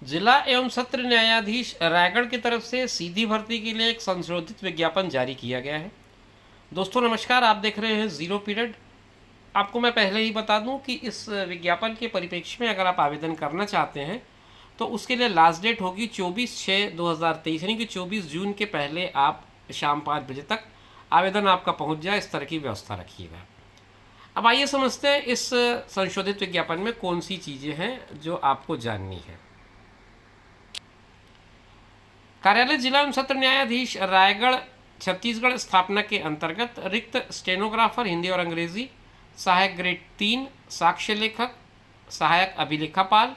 जिला एवं सत्र न्यायाधीश रायगढ़ की तरफ से सीधी भर्ती के लिए एक संशोधित विज्ञापन जारी किया गया है। दोस्तों नमस्कार, आप देख रहे हैं ज़ीरो पीरियड। आपको मैं पहले ही बता दूं कि इस विज्ञापन के परिप्रेक्ष्य में अगर आप आवेदन करना चाहते हैं तो उसके लिए लास्ट डेट होगी 24/6/2023, यानी कि 24 जून के पहले आप शाम 5 बजे तक आवेदन आपका पहुंच जाए, इस तरह की व्यवस्था रखिएगा। अब आइए समझते हैं इस संशोधित विज्ञापन में कौन सी चीज़ें हैं जो आपको जाननी है। कार्यालय जिला एवं सत्र न्यायाधीश रायगढ़ छत्तीसगढ़ स्थापना के अंतर्गत रिक्त स्टेनोग्राफर हिंदी और अंग्रेजी, सहायक ग्रेड 3, साक्ष्य लेखक, सहायक अभिलेखापाल,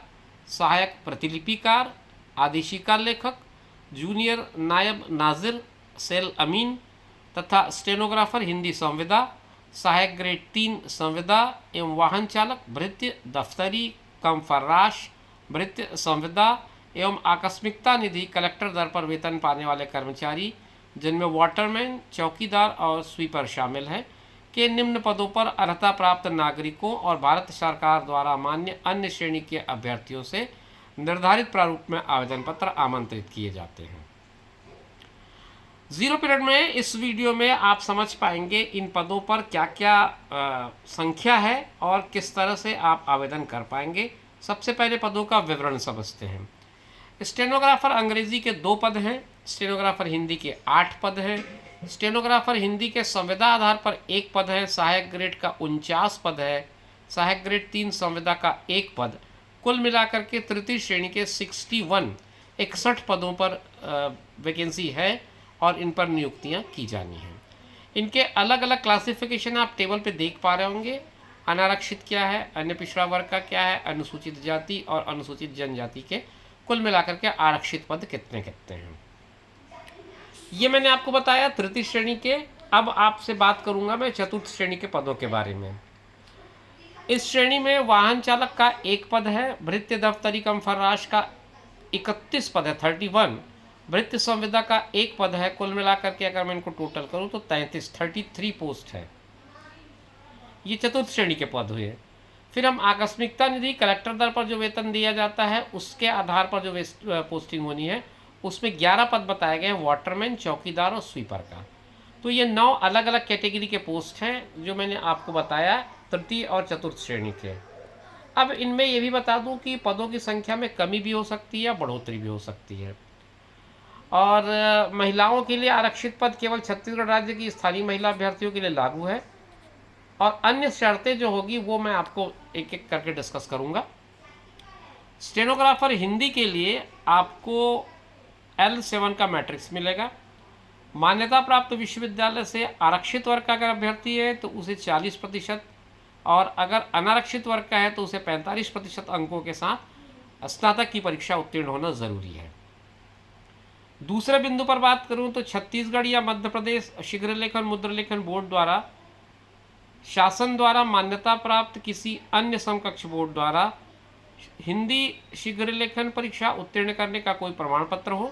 सहायक प्रतिलिपिकार, आदेशिका लेखक, जूनियर नायब नाजिर सेल अमीन तथा स्टेनोग्राफर हिंदी संविदा, सहायक ग्रेड 3 संविदा एवं वाहन चालक, भृत्य दफ्तरी कम फर्राश, भृत्य संविदा एवं आकस्मिकता निधि कलेक्टर दर पर वेतन पाने वाले कर्मचारी, जिनमें वाटरमैन, चौकीदार और स्वीपर शामिल हैं, के निम्न पदों पर अर्हता प्राप्त नागरिकों और भारत सरकार द्वारा मान्य अन्य श्रेणी के अभ्यर्थियों से निर्धारित प्रारूप में आवेदन पत्र आमंत्रित किए जाते हैं। ज़ीरो पीरियड में इस वीडियो में आप समझ पाएंगे इन पदों पर क्या क्या संख्या है और किस तरह से आप आवेदन कर पाएंगे। सबसे पहले पदों का विवरण समझते हैं। स्टेनोग्राफर अंग्रेजी के 2 पद हैं, स्टेनोग्राफर हिंदी के 8 पद हैं, स्टेनोग्राफर हिंदी के संविदा आधार पर 1 पद है, सहायक ग्रेड का 49 पद है, सहायक ग्रेड 3 संविदा का 1 पद, कुल मिलाकर के तृतीय श्रेणी के 61 पदों पर वैकेंसी है और इन पर नियुक्तियां की जानी हैं। इनके अलग अलग क्लासिफिकेशन आप टेबल पे देख पा रहे होंगे। अनारक्षित क्या है, अन्य पिछड़ा वर्ग का क्या है, अनुसूचित जाति और अनुसूचित जनजाति के कुल मिलाकर के आरक्षित पद कितने कितने हैं, ये मैंने आपको बताया तृतीय श्रेणी के। अब आपसे बात करूंगा मैं चतुर्थ श्रेणी के पदों के बारे में। इस श्रेणी में वाहन चालक का 1 पद है, भृत्य दफ्तरी कम फर्राश का 31 पद है 31, भृत्य संविदा का 1 पद है। कुल मिलाकर के अगर मैं इनको टोटल करूं तो 33 पोस्ट है। ये चतुर्थ श्रेणी के पद हुए। फिर हम आकस्मिकता निधि कलेक्टर दर पर जो वेतन दिया जाता है उसके आधार पर जो पोस्टिंग होनी है, उसमें 11 पद बताए गए हैं, वाटरमैन, चौकीदार और स्वीपर का। तो ये 9 अलग अलग कैटेगरी के पोस्ट हैं जो मैंने आपको बताया तृतीय और चतुर्थ श्रेणी के। अब इनमें ये भी बता दूं कि पदों की संख्या में कमी भी हो सकती है या बढ़ोतरी भी हो सकती है। और महिलाओं के लिए आरक्षित पद केवल छत्तीसगढ़ राज्य की स्थानीय महिला अभ्यर्थियों के लिए लागू है, और अन्य शर्तें जो होगी वो मैं आपको एक एक करके डिस्कस करूंगा। स्टेनोग्राफर हिंदी के लिए आपको L7 का मैट्रिक्स मिलेगा। मान्यता प्राप्त विश्वविद्यालय से आरक्षित वर्ग का अगर अभ्यर्थी है तो उसे 40%, और अगर अनारक्षित वर्ग का है तो उसे 45% अंकों के साथ स्नातक की परीक्षा उत्तीर्ण होना जरूरी है। दूसरे बिंदु पर बात करूं तो छत्तीसगढ़ या मध्य प्रदेश शीघ्र लेखन मुद्रा लेखन बोर्ड द्वारा, शासन द्वारा मान्यता प्राप्त किसी अन्य समकक्ष बोर्ड द्वारा हिंदी शीघ्र लेखन परीक्षा उत्तीर्ण करने का कोई प्रमाण पत्र हो।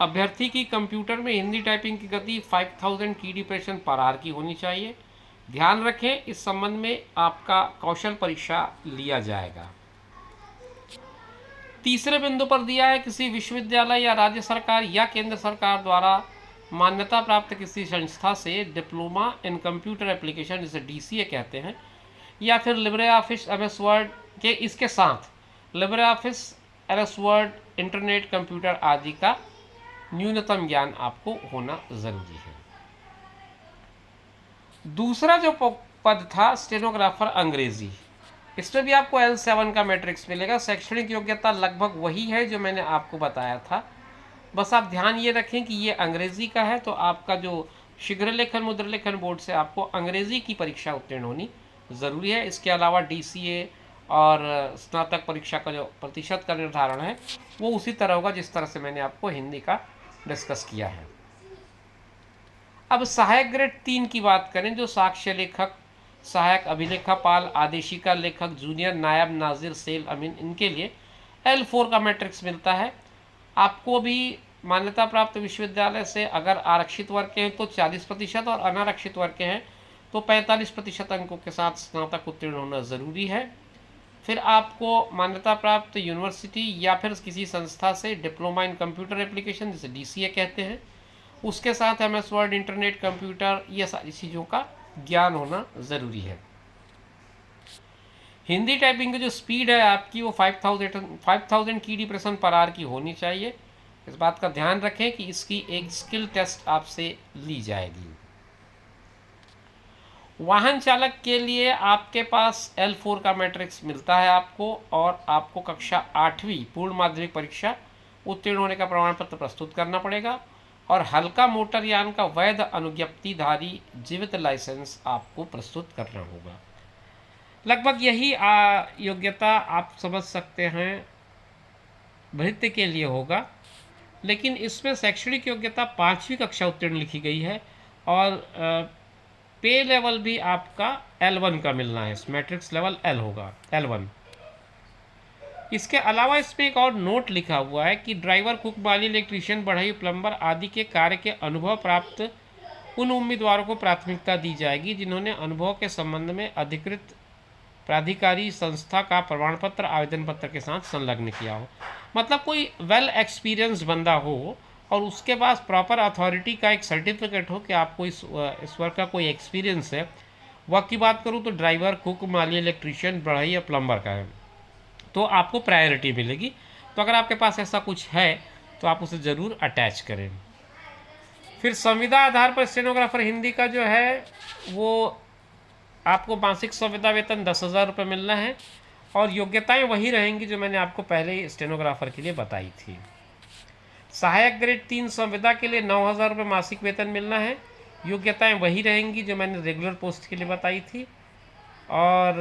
अभ्यर्थी की कंप्यूटर में हिंदी टाइपिंग की गति 5000 kbps/h की होनी चाहिए। ध्यान रखें इस संबंध में आपका कौशल परीक्षा लिया जाएगा। तीसरे बिंदु पर दिया है किसी विश्वविद्यालय या राज्य सरकार या केंद्र सरकार द्वारा मान्यता प्राप्त किसी संस्था से डिप्लोमा इन कंप्यूटर एप्लीकेशन, जिसे DCA कहते हैं, या फिर लिब्रे ऑफिस MS वर्ड के इसके साथ Libre office MS word, internet, computer आदि का न्यूनतम ज्ञान आपको होना जरूरी है। दूसरा जो पद था स्टेनोग्राफर अंग्रेजी, इसमें भी आपको L7 का मैट्रिक्स मिलेगा। शैक्षणिक योग्यता लगभग वही है जो मैंने आपको बताया था, बस आप ध्यान ये रखें कि ये अंग्रेजी का है, तो आपका जो शीघ्र लेखन मुद्रा लेखन बोर्ड से आपको अंग्रेजी की परीक्षा उत्तीर्ण होनी ज़रूरी है। इसके अलावा DCA और स्नातक परीक्षा का जो प्रतिशत का निर्धारण है वो उसी तरह होगा जिस तरह से मैंने आपको हिंदी का डिस्कस किया है। अब सहायक ग्रेड 3 की बात करें, जो साक्ष्य लेखक, सहायक अभिलेखापाल, आदेशिका लेखक, जूनियर नायब नाजिर सेल अमीन, इनके लिए L4 का मैट्रिक्स मिलता है। आपको भी मान्यता प्राप्त विश्वविद्यालय से अगर आरक्षित वर्ग के हैं तो 40% और अनारक्षित वर्ग के हैं तो 45% अंकों के साथ स्नातक उत्तीर्ण होना ज़रूरी है। फिर आपको मान्यता प्राप्त यूनिवर्सिटी या फिर किसी संस्था से डिप्लोमा इन कंप्यूटर एप्लीकेशन, जिसे DCA कहते हैं, उसके साथ MS वर्ड, इंटरनेट, कंप्यूटर, ये सारी चीज़ों का ज्ञान होना ज़रूरी है। हिंदी टाइपिंग की जो स्पीड है आपकी वो 5000 की डिप्रेशन पर आवर की होनी चाहिए। इस बात का ध्यान रखें कि इसकी एक स्किल टेस्ट आपसे ली जाएगी। वाहन चालक के लिए आपके पास L4 का मैट्रिक्स मिलता है आपको, और आपको कक्षा 8वीं पूर्ण माध्यमिक परीक्षा उत्तीर्ण होने का प्रमाण पत्र प्रस्तुत करना पड़ेगा, और हल्का मोटर यान का वैध अनुज्ञप्तिधारी जीवित लाइसेंस आपको प्रस्तुत करना होगा। लगभग यही योग्यता आप समझ सकते हैं भृत्य के लिए होगा, लेकिन इसमें शैक्षणिक योग्यता 5वीं कक्षा उत्तीर्ण लिखी गई है, और पे लेवल भी आपका L1 का मिलना है। मैट्रिक्स लेवल L होगा, L1। इसके अलावा इसमें एक और नोट लिखा हुआ है कि ड्राइवर, कुक, माली, इलेक्ट्रीशियन, बढ़ई, प्लम्बर आदि के कार्य के अनुभव प्राप्त उन उम्मीदवारों को प्राथमिकता दी जाएगी जिन्होंने अनुभव के संबंध में अधिकृत प्राधिकारी संस्था का प्रमाण पत्र आवेदन पत्र के साथ संलग्न किया हो। मतलब कोई वेल एक्सपीरियंस बंदा हो और उसके पास प्रॉपर अथॉरिटी का एक सर्टिफिकेट हो कि आपको इस वर्क का कोई एक्सपीरियंस है। वर्क की बात करूँ तो ड्राइवर, कुक, माली, इलेक्ट्रीशियन, बढ़ई या प्लम्बर का है, तो आपको प्रायोरिटी मिलेगी। तो अगर आपके पास ऐसा कुछ है तो आप उसे ज़रूर अटैच करें। फिर संविदा आधार पर स्टेनोग्राफर हिंदी का जो है वो आपको मासिक संविदा वेतन 10,000 रुपये मिलना है, और योग्यताएं वही रहेंगी जो मैंने आपको पहले ही स्टेनोग्राफर के लिए बताई थी। सहायक ग्रेड 3 संविदा के लिए 9,000 रुपये मासिक वेतन मिलना है। योग्यताएं वही रहेंगी जो मैंने रेगुलर पोस्ट के लिए बताई थी। और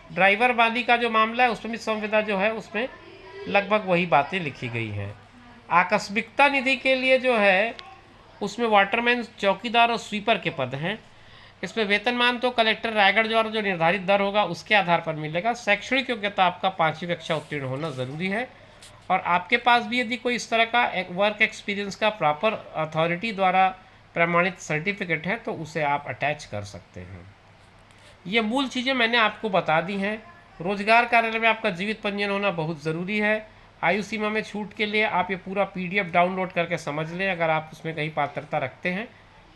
ड्राइवर वाली का जो मामला है उसमें भी संविदा जो है उसमें लगभग वही बातें लिखी गई हैं। आकस्मिकता निधि के लिए जो है उसमें वाटरमैन, चौकीदार और स्वीपर के पद हैं। इसमें वेतनमान तो कलेक्टर रायगढ़ द्वारा जो निर्धारित दर होगा उसके आधार पर मिलेगा। शैक्षणिक योग्यता आपका 5वीं कक्षा उत्तीर्ण होना ज़रूरी है, और आपके पास भी यदि कोई इस तरह का वर्क एक्सपीरियंस का प्रॉपर अथॉरिटी द्वारा प्रमाणित सर्टिफिकेट है तो उसे आप अटैच कर सकते हैं। ये मूल चीज़ें मैंने आपको बता दी हैं। रोजगार कार्यालय में आपका जीवित पंजीयन होना बहुत ज़रूरी है। आयु सीमा में छूट के लिए आप ये पूरा PDF डाउनलोड करके समझ लें। अगर आप उसमें कहीं पात्रता रखते हैं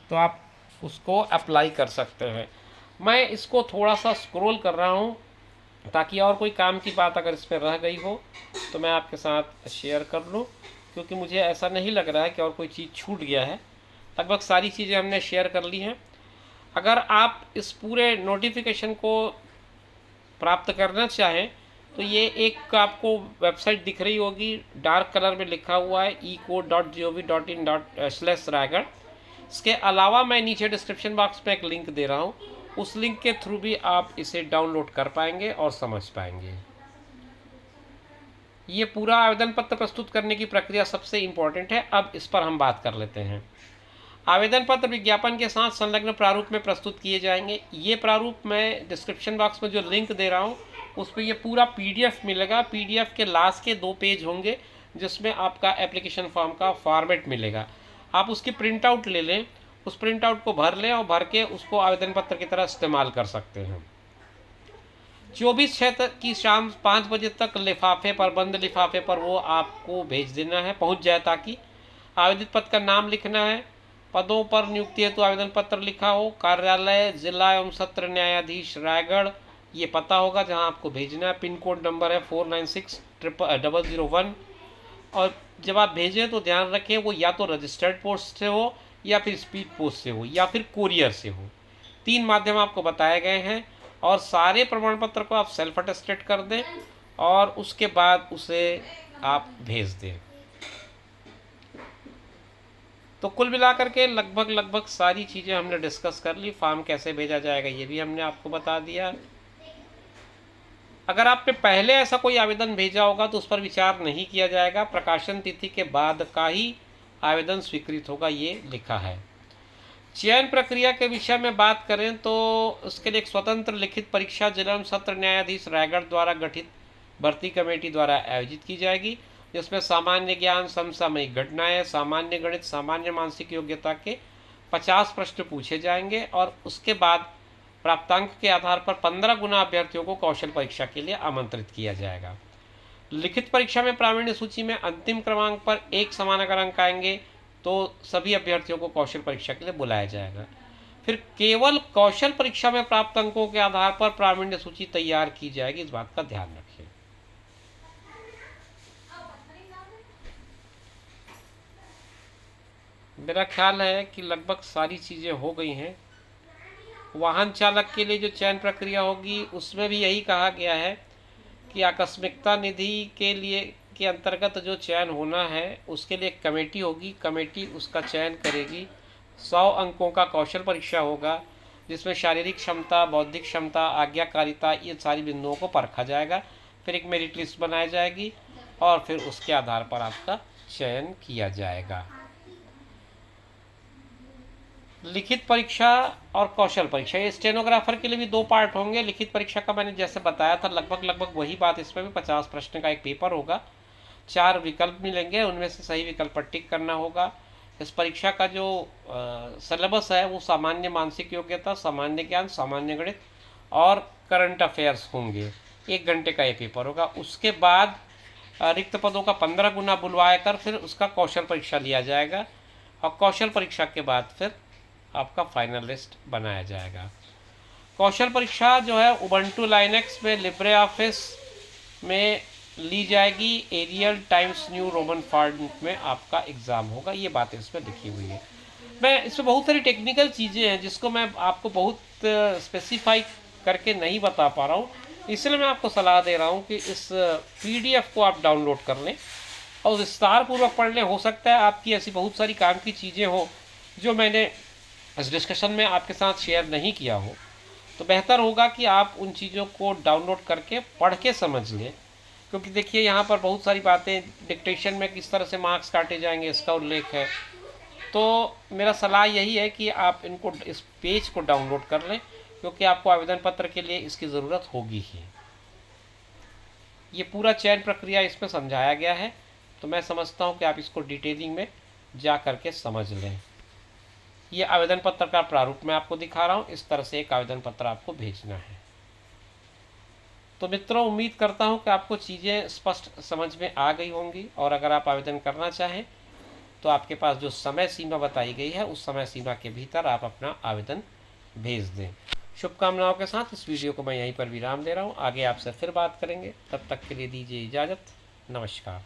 तो आप उसको अप्लाई कर सकते हैं। मैं इसको थोड़ा सा स्क्रॉल कर रहा हूँ ताकि और कोई काम की बात अगर इसमें रह गई हो तो मैं आपके साथ शेयर कर लूँ, क्योंकि मुझे ऐसा नहीं लग रहा है कि और कोई चीज़ छूट गया है। लगभग सारी चीज़ें हमने शेयर कर ली हैं। अगर आप इस पूरे नोटिफिकेशन को प्राप्त करना चाहें तो ये एक आपको वेबसाइट दिख रही होगी, डार्क कलर में लिखा हुआ है ecode.gov.in/रायगढ़। इसके अलावा मैं नीचे डिस्क्रिप्शन बॉक्स में एक लिंक दे रहा हूँ, उस लिंक के थ्रू भी आप इसे डाउनलोड कर पाएंगे और समझ पाएंगे। ये पूरा आवेदन पत्र प्रस्तुत करने की प्रक्रिया सबसे इम्पोर्टेंट है। अब इस पर हम बात कर लेते हैं। आवेदन पत्र विज्ञापन के साथ संलग्न प्रारूप में प्रस्तुत किए जाएंगे। ये प्रारूप मैं डिस्क्रिप्शन बॉक्स में जो लिंक दे रहा हूँ उस पर ये पूरा PDF मिलेगा। PDF के लास्ट के 2 पेज होंगे जिसमें आपका एप्लीकेशन फॉर्म का फॉर्मेट मिलेगा। आप उसकी प्रिंट आउट ले लें, उस प्रिंट आउट को भर लें और भर के उसको आवेदन पत्र की तरह इस्तेमाल कर सकते हैं। 24/6 की शाम 5 बजे तक लिफाफे पर, बंद लिफाफे पर वो आपको भेज देना है, पहुंच जाए, ताकि आवेदित पद का नाम लिखना है। पदों पर नियुक्ति हेतु आवेदन पत्र लिखा हो। कार्यालय जिला एवं सत्र न्यायाधीश रायगढ़, ये पता होगा जहां आपको भेजना है। पिन कोड नंबर है 496001। और जब आप भेजें तो ध्यान रखें वो या तो रजिस्टर्ड पोस्ट से हो या फिर स्पीड पोस्ट से हो या फिर कोरियर से हो। 3 माध्यम आपको बताए गए हैं, और सारे प्रमाण पत्र को आप सेल्फ अटेस्टेड कर दें और उसके बाद उसे आप भेज दें। तो कुल मिलाकर के लगभग सारी चीज़ें हमने डिस्कस कर ली। फॉर्म कैसे भेजा जाएगा ये भी हमने आपको बता दिया। अगर आपने पहले ऐसा कोई आवेदन भेजा होगा तो उस पर विचार नहीं किया जाएगा, प्रकाशन तिथि के बाद का ही आवेदन स्वीकृत होगा, ये लिखा है। चयन प्रक्रिया के विषय में बात करें तो उसके लिए एक स्वतंत्र लिखित परीक्षा जिला एवं सत्र न्यायाधीश रायगढ़ द्वारा गठित भर्ती कमेटी द्वारा आयोजित की जाएगी, जिसमें सामान्य ज्ञान, समसामयिक घटनाएं, सामान्य गणित, सामान्य मानसिक योग्यता के 50 प्रश्न पूछे जाएंगे, और उसके बाद प्राप्तांक के आधार पर 15 गुना अभ्यर्थियों को कौशल परीक्षा के लिए आमंत्रित किया जाएगा। लिखित परीक्षा में प्रावीण्य सूची में अंतिम क्रमांक पर एक समान अगर अंक आएंगे तो सभी अभ्यर्थियों को कौशल परीक्षा के लिए बुलाया जाएगा। फिर केवल कौशल परीक्षा में प्राप्त अंकों के आधार पर प्रावीण्य सूची तैयार की जाएगी, इस बात का ध्यान रखिए। मेरा ख्याल है कि लगभग सारी चीज़ें हो गई हैं। वाहन चालक के लिए जो चयन प्रक्रिया होगी उसमें भी यही कहा गया है कि आकस्मिकता निधि के लिए के अंतर्गत जो चयन होना है उसके लिए एक कमेटी होगी, कमेटी उसका चयन करेगी। 100 अंकों का कौशल परीक्षा होगा जिसमें शारीरिक क्षमता, बौद्धिक क्षमता, आज्ञाकारिता, ये सारी बिंदुओं को परखा जाएगा। फिर एक मेरिट लिस्ट बनाई जाएगी और फिर उसके आधार पर आपका चयन किया जाएगा। लिखित परीक्षा और कौशल परीक्षा, ये स्टेनोग्राफर के लिए भी 2 पार्ट होंगे। लिखित परीक्षा का मैंने जैसे बताया था लगभग वही बात, इसमें भी 50 प्रश्न का एक पेपर होगा। 4 विकल्प मिलेंगे, उनमें से सही विकल्प पर टिक करना होगा। इस परीक्षा का जो सिलेबस है वो सामान्य मानसिक योग्यता, सामान्य ज्ञान, सामान्य गणित और करंट अफेयर्स होंगे। 1 घंटे का ये पेपर होगा। उसके बाद रिक्त पदों का 15 गुना बुलवा कर फिर उसका कौशल परीक्षा लिया जाएगा और कौशल परीक्षा के बाद फिर आपका फाइनल लिस्ट बनाया जाएगा। कौशल परीक्षा जो है उबंटू लाइनेक्स में, लिब्रे ऑफिस में ली जाएगी। Aerial times new Roman font में आपका एग्ज़ाम होगा, ये बात इसमें लिखी हुई है। मैं इसमें बहुत सारी टेक्निकल चीज़ें हैं जिसको मैं आपको बहुत स्पेसिफाई करके नहीं बता पा रहा हूँ, इसलिए मैं आपको सलाह दे रहा हूँ कि इस PDF को आप डाउनलोड कर लें और विस्तारपूर्वक पढ़ लें। हो सकता है आपकी ऐसी बहुत सारी काम की चीज़ें हो जो मैंने इस डिस्कशन में आपके साथ शेयर नहीं किया हो, तो बेहतर होगा कि आप उन चीज़ों को डाउनलोड करके पढ़ के समझ लें। क्योंकि देखिए यहाँ पर बहुत सारी बातें, डिक्टेशन में किस तरह से मार्क्स काटे जाएंगे इसका उल्लेख है। तो मेरा सलाह यही है कि आप इनको, इस पेज को डाउनलोड कर लें क्योंकि आपको आवेदन पत्र के लिए इसकी ज़रूरत होगी ही। ये पूरा चयन प्रक्रिया इसमें समझाया गया है, तो मैं समझता हूँ कि आप इसको डिटेलिंग में जा कर के समझ लें। ये आवेदन पत्र का प्रारूप मैं आपको दिखा रहा हूँ, इस तरह से एक आवेदन पत्र आपको भेजना है। तो मित्रों, उम्मीद करता हूँ कि आपको चीज़ें स्पष्ट समझ में आ गई होंगी और अगर आप आवेदन करना चाहें तो आपके पास जो समय सीमा बताई गई है उस समय सीमा के भीतर आप अपना आवेदन भेज दें। शुभकामनाओं के साथ इस वीडियो को मैं यहीं पर विराम दे रहा हूँ। आगे आपसे फिर बात करेंगे, तब तक के लिए दीजिए इजाज़त। नमस्कार।